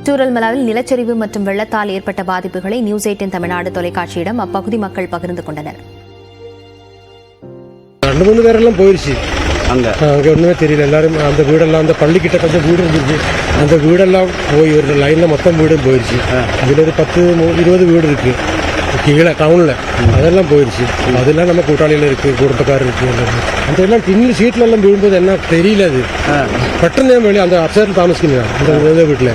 சூரல்மலாவில் நிலச்சரிவு மற்றும் வெள்ளத்தால் ஏற்பட்ட பாதிப்புகளை நியூஸ் 18 தமிழ்நாடு தொலைக்காட்சியிடம் அப்பகுதி மக்கள் பகிர்ந்து கொண்டனர். ரெண்டு மூணு பேரெல்லாம் போயிருச்சு. அங்கே ஒன்றுமே தெரியல. எல்லாரும் அந்த வீடெல்லாம் அந்த பள்ளிக்கிட்ட கொஞ்சம் வீடு இருந்துச்சு. அந்த வீடெல்லாம் போய் ஒரு லைனில் மொத்தம் வீடும் போயிடுச்சு. அதில் ஒரு 10-20 வீடு இருக்கு கீழே டவுனில். அதெல்லாம் போயிடுச்சு. அதெல்லாம் நம்ம கூட்டாளியில் இருக்குது, குடும்பக்காரர் இருக்குது. எல்லாரும் அந்த எல்லாம் டின்னு சீட்டில் எல்லாம் விழும்போது என்ன தெரியல. அது பட்டனே வெளியே அந்த அப்சைட்டில் தாமசிக்கிறேன் அந்த வீட்டில்.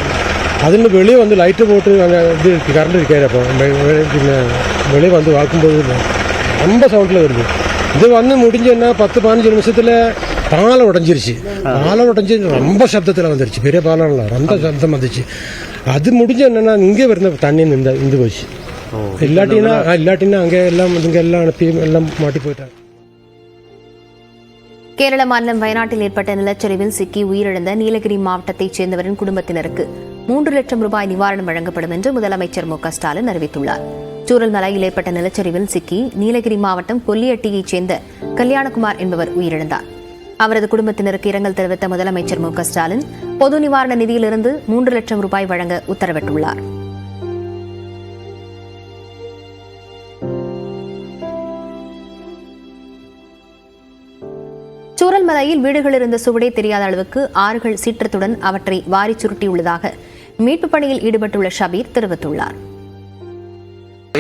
அதில் வெளியே வந்து லைட்டு போட்டு அங்கே இது கரண்ட் இருக்காரு. அப்போ பின்ன வெளியே வந்து பார்க்கும்போது ரொம்ப சவுண்டில் வருது. இது வந்து முடிஞ்சு என்ன 10-15 நிமிஷத்தில் பாலம் உடஞ்சிருச்சு. பாலம் உடஞ்சி ரொம்ப சப்தத்தில் வந்துருச்சு. பெரிய பாலம் இல்லை, ரொம்ப சப்தம் வந்துச்சு. அது முடிஞ்சு என்னன்னா இங்கே வருந்த தண்ணி நின்று போச்சு. இல்லாட்டினா அங்கே எல்லாம் இங்கே எல்லாம் அனுப்பி எல்லாம் மாட்டி போயிட்டாங்க. கேரள மாநிலம் வயநாட்டில் ஏற்பட்ட நிலச்சரிவில் சிக்கி உயிரிழந்த நீலகிரி மாவட்டத்தைச் சேர்ந்தவரின் குடும்பத்தினருக்கு 3 லட்சம் ரூபாய் நிவாரணம் வழங்கப்படும் என்று முதலமைச்சர் மு க ஸ்டாலின் அறிவித்துள்ளார். சூரல்மலையில் ஏற்பட்ட நிலச்சரிவில் சிக்கி நீலகிரி மாவட்டம் கொல்லியட்டியைச் சேர்ந்த கல்யாணகுமார் என்பவர் உயிரிழந்தார். அவரது குடும்பத்தினருக்கு இரங்கல் தெரிவித்த முதலமைச்சர் மு க ஸ்டாலின் பொது நிவாரண நிதியிலிருந்து 3 லட்சம் ரூபாய் வழங்க உத்தரவிட்டுள்ளார். சூரல்மலையில் வீடுகள் இருந்த சுவடே தெரியாத அளவுக்கு ஆறுகள் சீற்றத்துடன் அவற்றை வாரி சுருட்டியுள்ளதாக மீட்பு பணியில் ஈடுபட்டுள்ள ஷபீர் தெரிவித்துள்ளார்.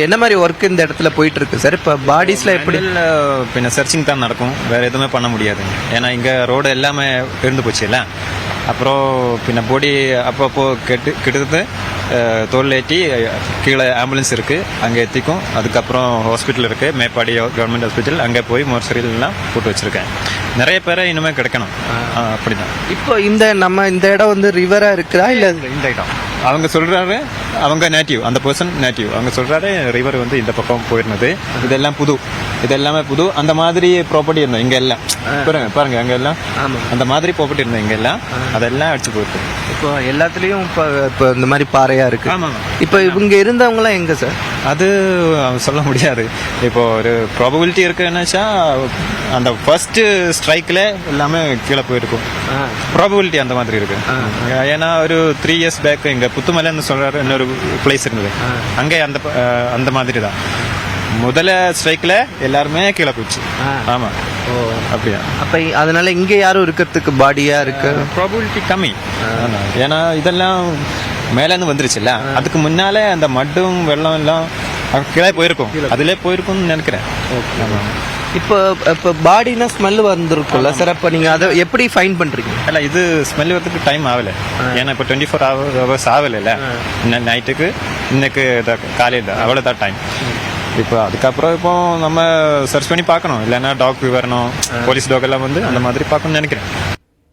என்ன மாதிரி ஒர்க் இந்த இடத்துல போயிட்டு இருக்கு சார்? இப்போ பாடிஸ்ல எப்படி பின்ன சர்ச்சிங் தான் நடக்கும், வேற எதுவுமே பண்ண முடியாது. ஏன்னா இங்க ரோடு எல்லாமே இருந்து போச்சு இல்லை. அப்புறம் பின்ன பாடி அப்பப்போ கிட்டத்தட்ட தோல் ஏற்றி கீழே ஆம்புலன்ஸ் இருக்கு, அங்கே எத்திக்கும். அதுக்கப்புறம் ஹாஸ்பிட்டல் இருக்கு, மேப்பாடி கவர்மெண்ட் ஹாஸ்பிட்டல், அங்கே போய் மோர்சரிலாம் போட்டு வச்சிருக்கேன். நிறைய பேரை இனிமே கிடைக்கணும். அப்படிதான். இப்போ இந்த இடம் வந்து ரிவரா இருக்குதா இல்ல? இந்த இடம் அவங்க சொல்றாரு, அவங்க நேட்டிவ், அந்த பர்சன் நேட்டிவ், அவங்க சொல்றாரு ரிவர் வந்து இந்த பக்கம் போயிருந்தது. இதெல்லாமே புது அந்த மாதிரி ப்ராப்பர்ட்டி இருந்தோம் இங்க எல்லாம். பாருங்க அங்க எல்லாம் அந்த மாதிரி ப்ராப்பர்ட்டி இருந்தோம் இங்க எல்லாம். அதெல்லாம் அடிச்சு போயிருக்கு. இப்போ எல்லாத்துலயும் இப்போ இந்த மாதிரி பாறையா இருக்கு. இப்போ இவங்க இருந்தவங்க எல்லாம் எங்க சார்? அது சொல்ல முடியாது. இப்போ ஒரு ப்ராபபிலிட்டி இருக்குன்னாச்சா அந்த ஃபர்ஸ்ட் ஸ்ட்ரைக்ல எல்லாமே கீழே போயிருக்கும். ப்ராபபிலிட்டி அந்த மாதிரி இருக்கு. ஏன்னா ஒரு 3 இயர்ஸ் பேக் இங்க புத்துமலைன்னு சொல்றாரு இன்னொரு பிளேஸ் இருந்தது, அங்கே அந்த மாதிரி தான் முதல்ல ஸ்ட்ரைக்ல எல்லாருமே கீழே போச்சு. ஆமா, அப்படியா? அப்ப அதனால இங்க யாரும் இருக்கிறதுக்கு பாடியா இருக்கு ப்ராபபிலிட்டி கம்மி. ஏன்னா இதெல்லாம் மேலேருந்து வந்துருச்சுல்ல, அதுக்கு முன்னாலே அந்த மட்டும் வெள்ளம் எல்லாம் கீழே போயிருக்கும், அதுல போயிருக்கும்னு நினைக்கிறேன். இப்போ பாடினா ஸ்மெல் வந்துருக்கும்ல சார்? அப்ப நீங்க அதை எப்படி ஃபைன் பண்றீங்க? இல்ல, இது ஸ்மெல் வரதுக்கு டைம் ஆகல. ஏன்னா இப்போ 24 hours ஆகல. நைட்டுக்கு இன்னைக்கு காலையில் அவ்வளோதான் டைம். இப்போ அதுக்கப்புறம் இப்போ நம்ம சர்ச் பண்ணி பார்க்கணும், இல்லைன்னா டாக் வரணும், போலீஸ் டாக் எல்லாம் வந்து அந்த மாதிரி பார்க்கணும்னு நினைக்கிறேன்.